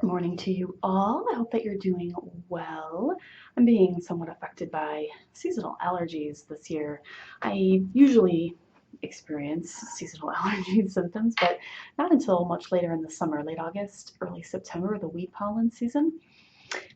Good morning to you all. I hope that you're doing well. I'm being somewhat affected by seasonal allergies this year. I usually experience seasonal allergy symptoms, but not until much later in the summer, late August, early September, the weed pollen season.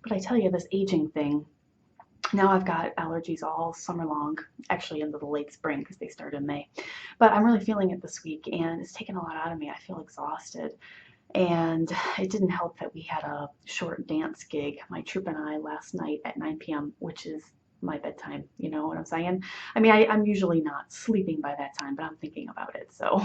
But I tell you, this aging thing, now I've got allergies all summer long, actually into the late spring because they start in May. But I'm really feeling it this week and it's taken a lot out of me. I feel exhausted. And it didn't help that we had a short dance gig, my troupe and I, last night at 9 p.m., which is my bedtime. You know what I'm saying? I mean, I'm usually not sleeping by that time, but I'm thinking about it. So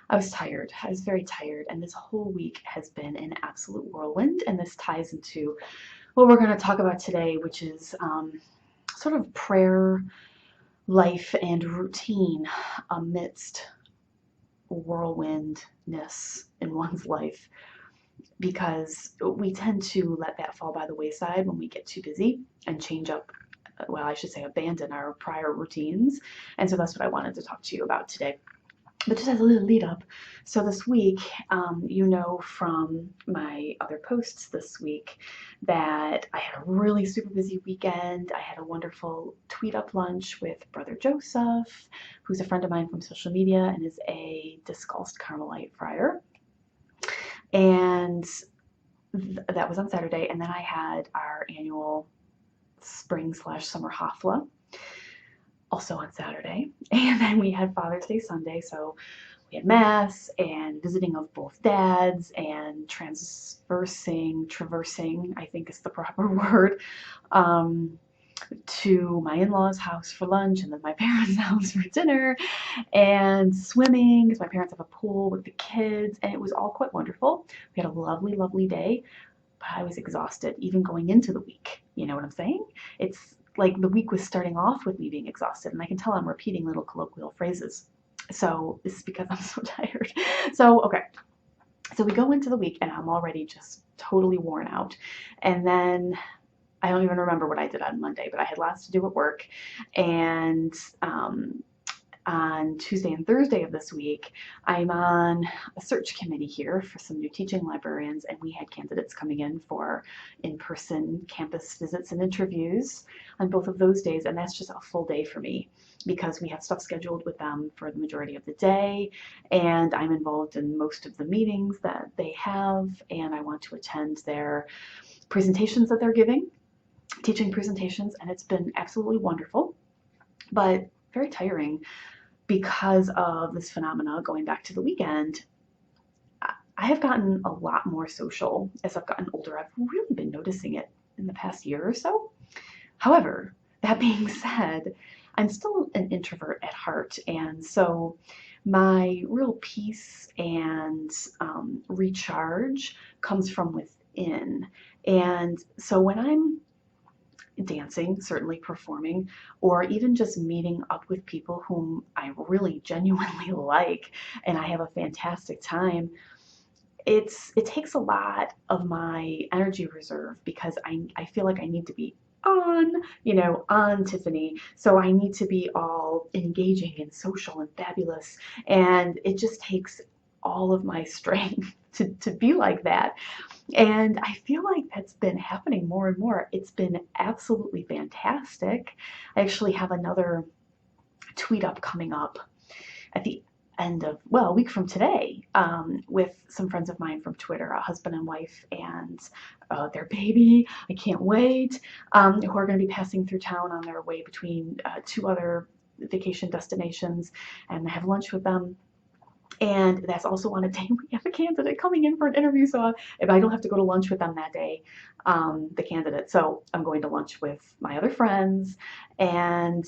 I was tired. I was very tired. And this whole week has been an absolute whirlwind. And this ties into what we're going to talk about today, which is sort of prayer, life, and routine amidst whirlwindness in one's life, because we tend to let that fall by the wayside when we get too busy and change up, well, I should say abandon our prior routines. And so that's what I wanted to talk to you about today. But just as a little lead up, so this week, you know from my other posts this week that I had a really super busy weekend. I had a wonderful tweet up lunch with Brother Joseph, who's a friend of mine from social media and is a discalced Carmelite friar. And that was on Saturday. And then I had our annual spring/summer hafla also on Saturday. And then we had Father's Day Sunday. So we had mass and visiting of both dads and traversing, I think is the proper word, to my in-laws' house for lunch and then my parents' house for dinner, and swimming because my parents have a pool with the kids, and it was all quite wonderful. We had a lovely, lovely day, but I was exhausted even going into the week. You know what I'm saying? It's like the week was starting off with me being exhausted, and I can tell I'm repeating little colloquial phrases. So this is because I'm so tired. So, okay. So we go into the week and I'm already just totally worn out. And then I don't even remember what I did on Monday, but I had lots to do at work. And on Tuesday and Thursday of this week, I'm on a search committee here for some new teaching librarians, and we had candidates coming in for in-person campus visits and interviews on both of those days, and that's just a full day for me because we have stuff scheduled with them for the majority of the day, and I'm involved in most of the meetings that they have, and I want to attend their presentations that they're giving, teaching presentations, and it's been absolutely wonderful, but very tiring because of this phenomena going back to the weekend. I have gotten a lot more social as I've gotten older. I've really been noticing it in the past year or so. However, that being said, I'm still an introvert at heart, and so my real peace and recharge comes from within. And so when I'm dancing, certainly performing, or even just meeting up with people whom I really genuinely like and I have a fantastic time, it takes a lot of my energy reserve because I feel like I need to be on Tiffany. So I need to be all engaging and social and fabulous. And it just takes all of my strength to be like that. And I feel like that's been happening more and more. It's been absolutely fantastic. I actually have another tweet up coming up at the end of, well, a week from today, with some friends of mine from Twitter, a husband and wife and their baby. I can't wait, who are going to be passing through town on their way between two other vacation destinations, and I have lunch with them. And that's also on a day we have a candidate coming in for an interview. So if I don't have to go to lunch with them that day, the candidate, so I'm going to lunch with my other friends. And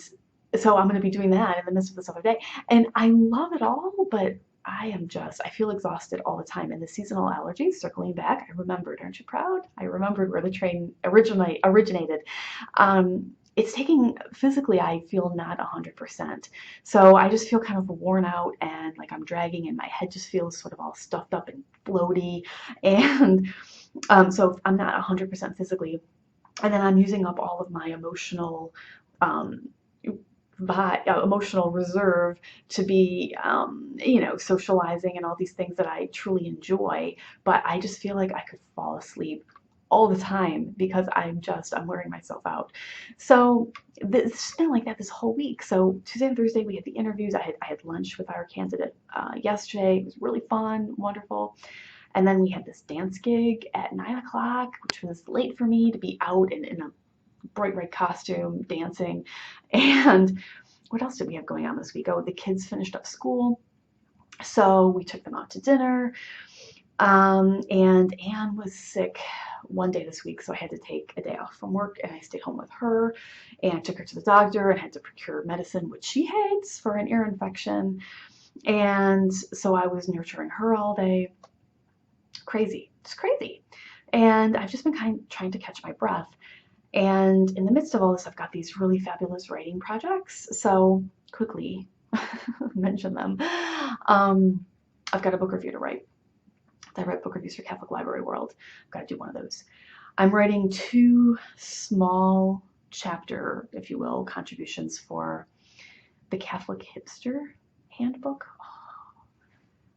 so I'm going to be doing that in the midst of this other day. And I love it all, but I feel exhausted all the time. And the seasonal allergies, circling back, I remembered, aren't you proud? I remembered where the train originated. It's taking, physically, I feel not 100%. So I just feel kind of worn out and like I'm dragging, and my head just feels sort of all stuffed up and floaty. And so I'm not 100% physically. And then I'm using up all of my emotional um, emotional reserve to be, socializing and all these things that I truly enjoy. But I just feel like I could fall asleep all the time because I'm wearing myself out. So it's been like that this whole week. So Tuesday and Thursday we had the interviews. I had lunch with our candidate yesterday. It was really fun, wonderful. And then we had this dance gig at 9 o'clock, which was late for me to be out in a bright red costume dancing. And what else did we have going on this week? Oh, the kids finished up school, so we took them out to dinner. And Anne was sick one day this week, so I had to take a day off from work, and I stayed home with her. And I took her to the doctor and had to procure medicine, which she hates, for an ear infection. And so I was nurturing her all day. Crazy, just crazy. And I've just been trying to catch my breath. And in the midst of all this, I've got these really fabulous writing projects. So quickly mention them. I've got a book review to write. I write book reviews for Catholic Library World. I've got to do one of those. I'm writing 2 small chapter, if you will, contributions for the Catholic Hipster Handbook.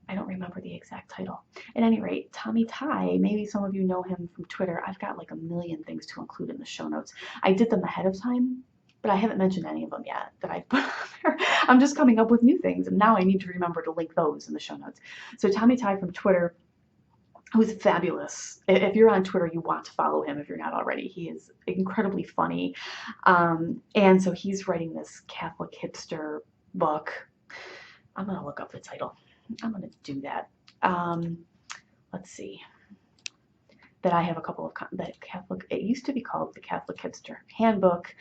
I don't remember the exact title. At any rate, Tommy Ty, maybe some of you know him from Twitter. I've got like a million things to include in the show notes. I did them ahead of time, but I haven't mentioned any of them yet that I put on there. I'm just coming up with new things, and now I need to remember to link those in the show notes. So Tommy Ty from Twitter, who's fabulous. If you're on Twitter, you want to follow him if you're not already. He is incredibly funny. And so he's writing this Catholic Hipster book. I'm going to look up the title. I'm going to do that. Let's see. That I have a couple of it used to be called the Catholic Hipster Handbook,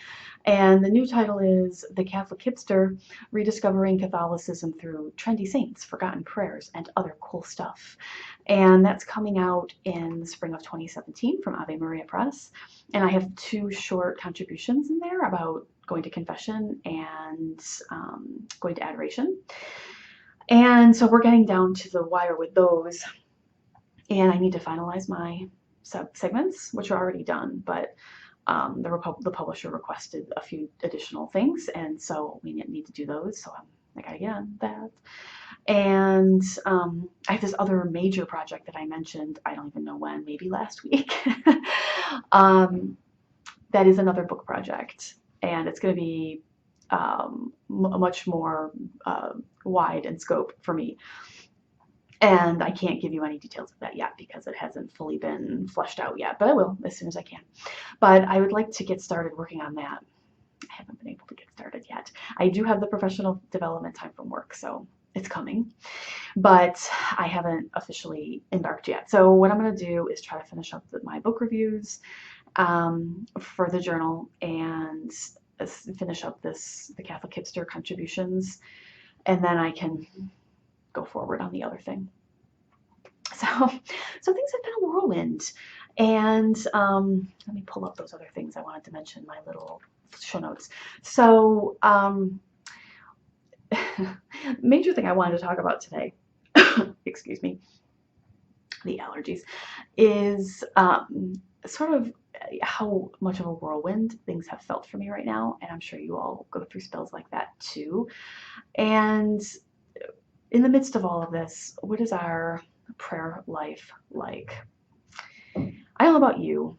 and the new title is The Catholic Hipster: Rediscovering Catholicism Through Trendy Saints, Forgotten Prayers, and Other Cool Stuff. And that's coming out in the spring of 2017 from Ave Maria Press. And I have 2 short contributions in there about going to confession and going to adoration. And so we're getting down to the wire with those, and I need to finalize my segments, which are already done, but the publisher requested a few additional things, and so we need to do those, so I gotta get on that. And I have this other major project that I mentioned, I don't even know when, maybe last week. That is another book project, and it's going to be much more wide in scope for me. And I can't give you any details of that yet because it hasn't fully been fleshed out yet, but I will as soon as I can. But I would like to get started working on that. I haven't been able to get started yet. I do have the professional development time from work, so it's coming, but I haven't officially embarked yet. So what I'm going to do is try to finish up my book reviews for the journal and finish up the Catholic Hipster contributions, and then I can go forward on the other thing. So things have been a whirlwind, and let me pull up those other things I wanted to mention in my little show notes. So major thing I wanted to talk about today, excuse me, the allergies, is sort of how much of a whirlwind things have felt for me right now, and I'm sure you all go through spells like that too. And in the midst of all of this, what is our prayer life like? I don't know about you,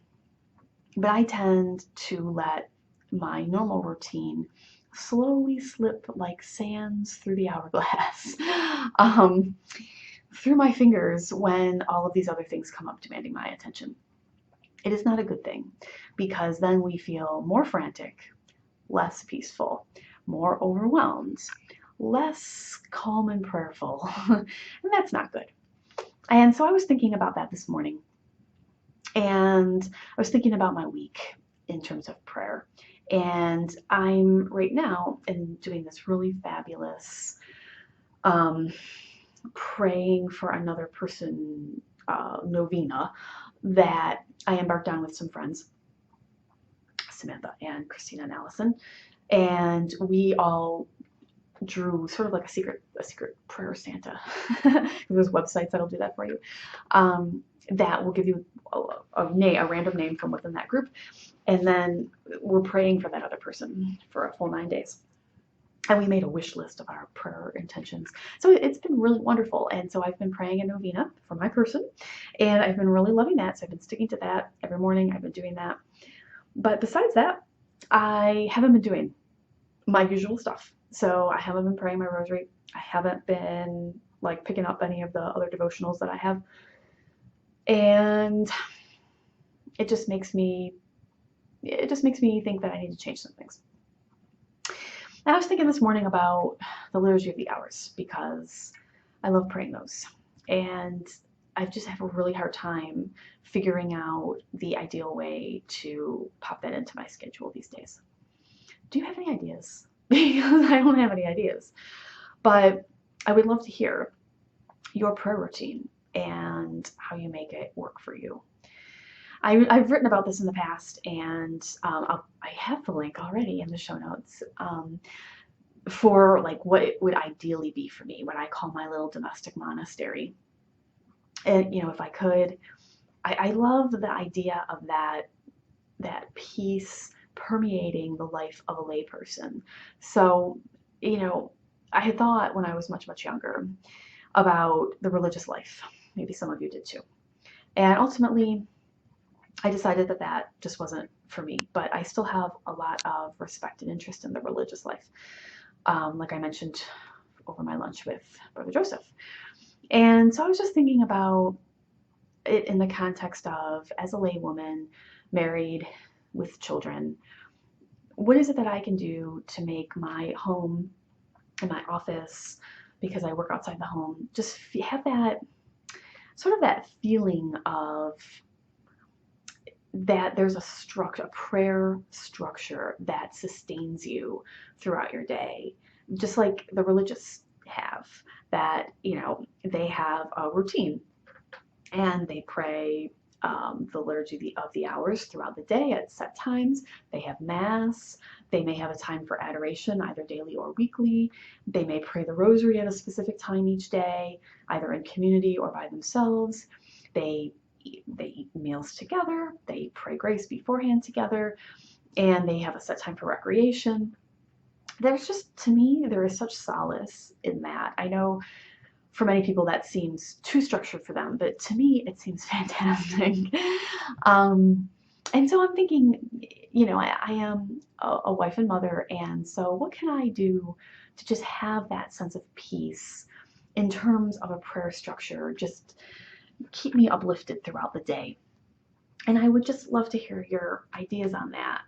but I tend to let my normal routine slowly slip like sands through the hourglass, through my fingers when all of these other things come up demanding my attention. It is not a good thing, because then we feel more frantic, less peaceful, more overwhelmed, less calm and prayerful, and that's not good. And so I was thinking about that this morning, and I was thinking about my week in terms of prayer. And I'm right now doing this really fabulous praying for another person novena that I embarked on with some friends, Samantha and Christina and Allison, and we all drew sort of like a secret prayer Santa. There's websites that'll do that for you. That will give you a random name from within that group, and then we're praying for that other person for a full 9 days. and we made a wish list of our prayer intentions. So it's been really wonderful. And so I've been praying a novena for my person, and I've been really loving that. So I've been sticking to that every morning. I've been doing that. But besides that, I haven't been doing my usual stuff. So I haven't been praying my rosary. I haven't been like picking up any of the other devotionals that I have. And it just makes me think that I need to change some things. And I was thinking this morning about the Liturgy of the Hours because I love praying those. And I just have a really hard time figuring out the ideal way to pop that into my schedule these days. Do you have any ideas? Because I don't have any ideas. But I would love to hear your prayer routine and how you make it work for you. I've written about this in the past, and I have the link already in the show notes for like what it would ideally be for me, what I call my little domestic monastery. And if I could, I love the idea of that peace permeating the life of a layperson. So, I had thought when I was much, much younger about the religious life. Maybe some of you did too. And ultimately, I decided that just wasn't for me, but I still have a lot of respect and interest in the religious life, like I mentioned over my lunch with Brother Joseph. And so I was just thinking about it in the context of, as a laywoman, married with children, what is it that I can do to make my home and my office, because I work outside the home, just have that sort of that feeling of that there's a prayer structure that sustains you throughout your day, just like the religious have, that, they have a routine and they pray the liturgy of the hours throughout the day at set times. They have mass. They may have a time for adoration, either daily or weekly. They may pray the rosary at a specific time each day, either in community or by themselves. They eat meals together. They pray grace beforehand together, and they have a set time for recreation. There's just, to me, there is such solace in that. I know for many people that seems too structured for them, but to me it seems fantastic. And so I'm thinking, I am a wife and mother, and so what can I do to just have that sense of peace in terms of a prayer structure, just keep me uplifted throughout the day? And I would just love to hear your ideas on that.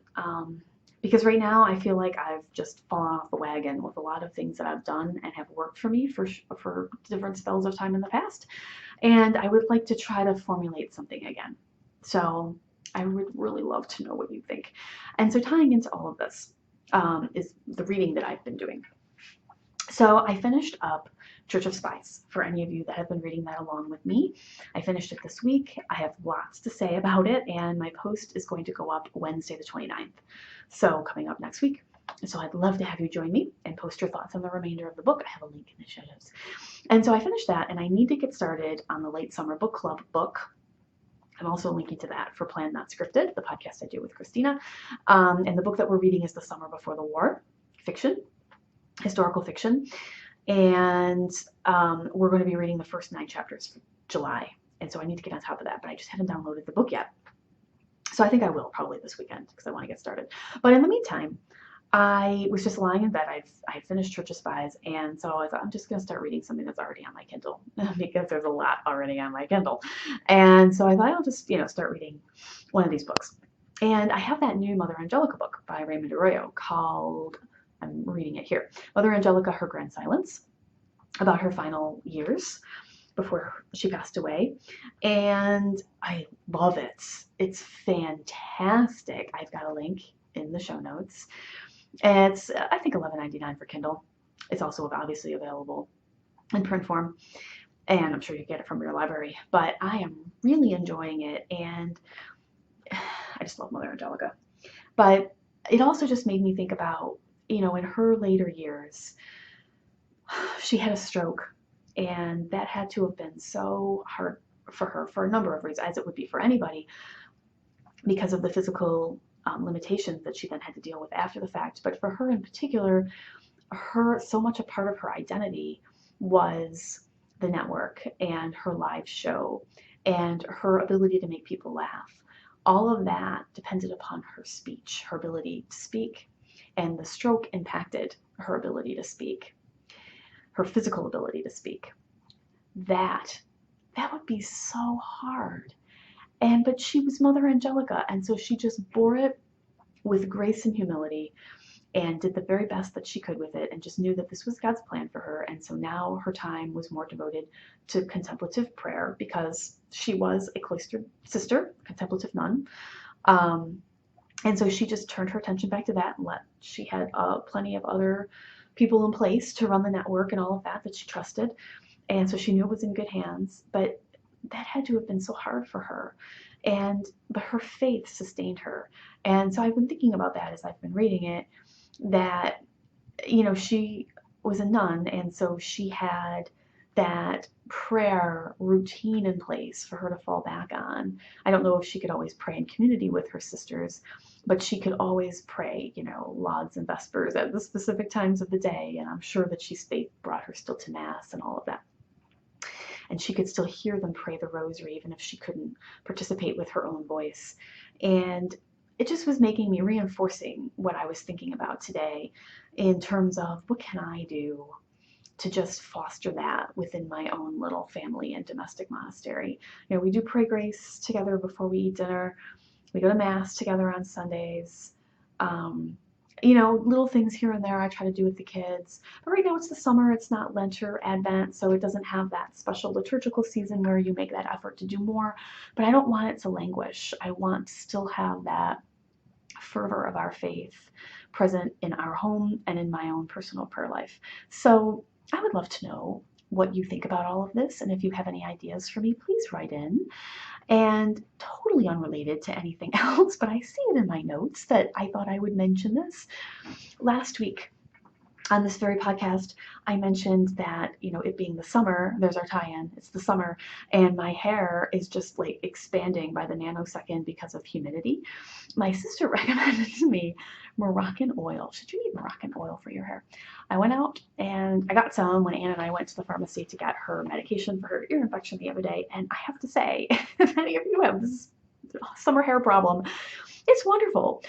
Because right now I feel like I've just fallen off the wagon with a lot of things that I've done and have worked for me for different spells of time in the past. And I would like to try to formulate something again. So I would really love to know what you think. And so tying into all of this is the reading that I've been doing. So I finished up Church of Spies, for any of you that have been reading that along with me. I finished it this week. I have lots to say about it, and my post is going to go up Wednesday the 29th. So coming up next week. So I'd love to have you join me and post your thoughts on the remainder of the book. I have a link in the show notes. And so I finished that, and I need to get started on the Late Summer Book Club book. I'm also linking to that for Planned Not Scripted, the podcast I do with Christina. And the book that we're reading is The Summer Before the War, fiction, historical fiction. And we're going to be reading the first 9 chapters for July. And so I need to get on top of that, but I just haven't downloaded the book yet. So I think I will probably this weekend because I want to get started. But in the meantime, I was just lying in bed. I finished Church of Spies, and so I thought I'm just going to start reading something that's already on my Kindle because there's a lot already on my Kindle. And so I thought I'll just start reading one of these books. And I have that new Mother Angelica book by Raymond Arroyo called, I'm reading it here, Mother Angelica, Her Grand Silence, about her final years before she passed away. And I love it. It's fantastic. I've got a link in the show notes. It's, I think, $11.99 for Kindle. It's also obviously available in print form, and I'm sure you get it from your library. But I am really enjoying it, and I just love Mother Angelica. But it also just made me think about, in her later years, she had a stroke, and that had to have been so hard for her for a number of reasons, as it would be for anybody, because of the physical limitations that she then had to deal with after the fact. But for her in particular, so much a part of her identity was the network and her live show and her ability to make people laugh. All of that depended upon her speech, her ability to speak, and the stroke impacted her ability to speak, her physical ability to speak. That would be so hard. But she was Mother Angelica, and so she just bore it with grace and humility and did the very best that she could with it, and just knew that this was God's plan for her. And so now her time was more devoted to contemplative prayer, because she was a cloistered sister, contemplative nun. And so she just turned her attention back to that, and she had plenty of other people in place to run the network and all of that she trusted. And so she knew it was in good hands, but that had to have been so hard for her. But her faith sustained her. And so I've been thinking about that as I've been reading it, that, she was a nun, and so she had that prayer routine in place for her to fall back on. I don't know if she could always pray in community with her sisters, but she could always pray, lauds and vespers at the specific times of the day, and I'm sure that faith brought her still to Mass and all of that. And she could still hear them pray the rosary, even if she couldn't participate with her own voice. And it just was reinforcing what I was thinking about today in terms of what can I do to just foster that within my own little family and domestic monastery. We do pray grace together before we eat dinner. We go to Mass together on Sundays. Little things here and there I try to do with the kids. But right now it's the summer, it's not Lent or Advent, so it doesn't have that special liturgical season where you make that effort to do more. But I don't want it to languish. I want to still have that fervor of our faith present in our home and in my own personal prayer life. So I would love to know what you think about all of this, and if you have any ideas for me, please write in. And totally unrelated to anything else, but I see it in my notes that I thought I would mention this. Last week on this very podcast, I mentioned that, it being the summer, there's our tie-in, it's the summer, and my hair is just like expanding by the nanosecond because of humidity. My sister recommended to me Moroccan oil. Should you need Moroccan oil for your hair? I went out and I got some when Anne and I went to the pharmacy to get her medication for her ear infection the other day, and I have to say, if any of you have this summer hair problem, it's wonderful.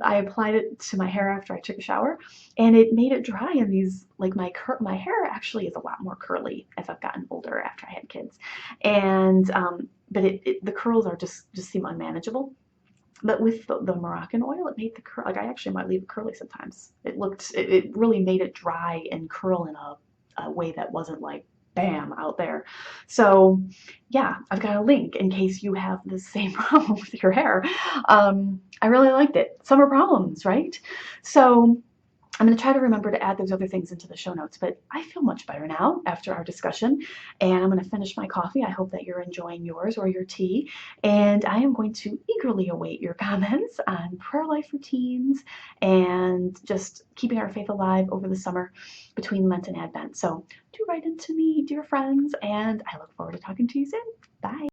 I applied it to my hair after I took a shower, and it made it dry. And these, like my hair actually is a lot more curly as I've gotten older after I had kids, and but the curls are just seem unmanageable. But with the Moroccan oil, it made the curl, like I actually might leave it curly sometimes. It really made it dry and curl in a way that wasn't like bam out there. So yeah, I've got a link in case you have the same problem with your hair. I really liked it. Summer problems, right? So I'm going to try to remember to add those other things into the show notes, but I feel much better now after our discussion, and I'm going to finish my coffee. I hope that you're enjoying yours or your tea, and I am going to eagerly await your comments on prayer life routines and just keeping our faith alive over the summer between Lent and Advent. So do write into me, dear friends, and I look forward to talking to you soon. Bye.